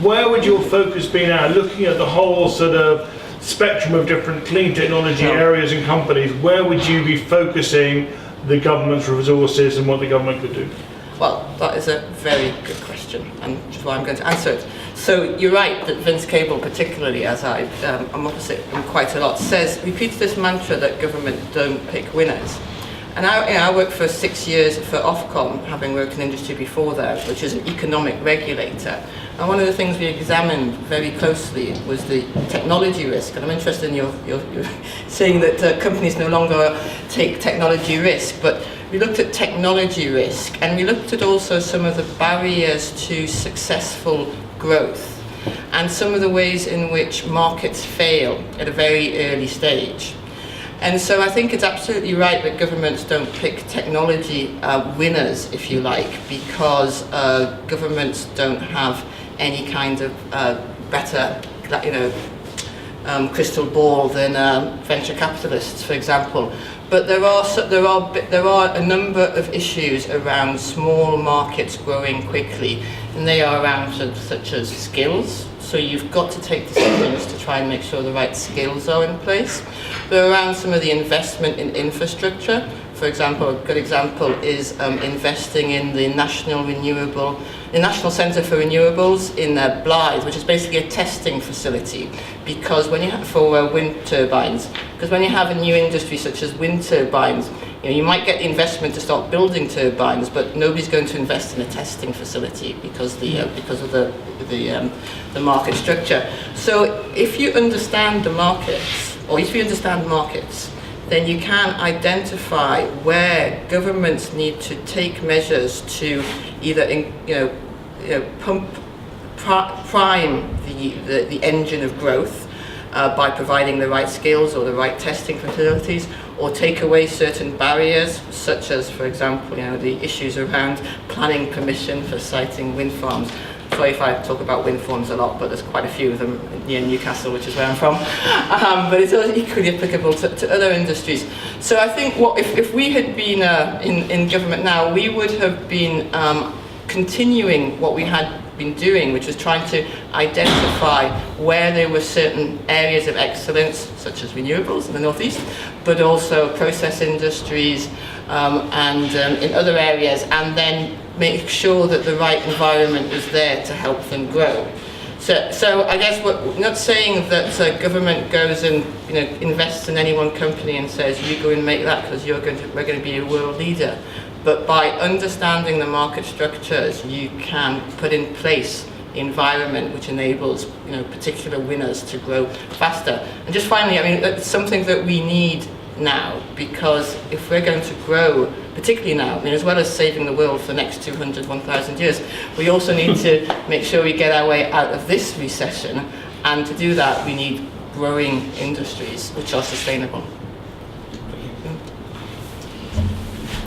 where would your focus be now, looking at the whole sort of spectrum of different clean technology areas and companies? Where would you be focusing the government's resources and what the government could do? Well, that is a very good question, and which is why I'm going to answer it. So you're right that Vince Cable, particularly, as I'm opposite him quite a lot, repeats this mantra that government don't pick winners. And I worked for 6 years for AxiCom, having worked in industry before that, which is an economic regulator. And one of the things we examined very closely was the technology risk. And I'm interested in your saying that companies no longer take technology risk, but we looked at technology risk, and we looked at also some of the barriers to successful growth and some of the ways in which markets fail at a very early stage. And so I think it's absolutely right that governments don't pick technology winners, if you like, because governments don't have any kind of better, crystal ball than venture capitalists, for example. But there are a number of issues around small markets growing quickly, and they are around such as skills. So you've got to take decisions to try and make sure the right skills are in place. They're around some of the investment in infrastructure. For example, a good example is investing in the National Centre for Renewables in Blythe, which is basically a testing facility, because when you have for wind turbines, because when you have a new industry such as wind turbines, you might get the investment to start building turbines, but nobody's going to invest in a testing facility because of the market structure. So if you understand the markets, or if you understand markets, then you can identify where governments need to take measures to either prime the engine of growth by providing the right skills or the right testing facilities, or take away certain barriers, such as, for example, the issues around planning permission for siting wind farms. Sorry if I talk about wind farms a lot, but there's quite a few of them near Newcastle, which is where I'm from. But it's equally applicable to other industries. So I think if we had been in government now, we would have been continuing what we had been doing, which was trying to identify where there were certain areas of excellence, such as renewables in the northeast, but also process industries and in other areas, and then make sure that the right environment was there to help them grow. So I guess we're not saying that government goes and invests in any one company and says, you go and make that because we're going to be a world leader. But by understanding the market structures, you can put in place the environment which enables particular winners to grow faster. And just finally, that's something that we need now, because if we're going to grow, particularly now, as well as saving the world for the next 200, 1,000 years, we also need to make sure we get our way out of this recession, and to do that we need growing industries which are sustainable.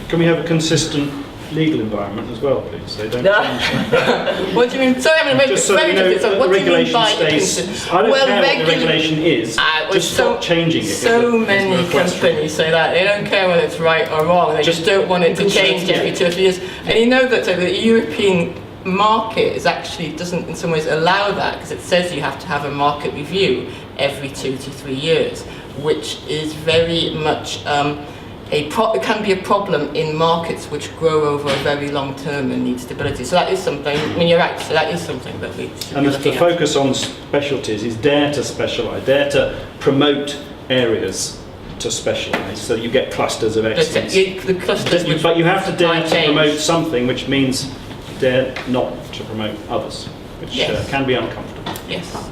Can we have a consistent legal environment as well, please? They don't change that. What do you mean? Sorry, just so you know, so what do you mean by stays, I don't care what the regulation is, just stop changing it. So many companies say that. They don't care whether it's right or wrong, they just don't want it to change every 2 or 3 years. And you know that the European market doesn't in some ways allow that, because it says you have to have a market review every 2 to 3 years, which is very much it can be a problem in markets which grow over a very long term and need stability. So that is something, you're right, so that is something that we should be looking at. And the focus on specialties is dare to specialise, dare to promote areas to specialise, so you get clusters of excellence. But you have to dare to promote something, which means dare not to promote others, which can be uncomfortable. Yes.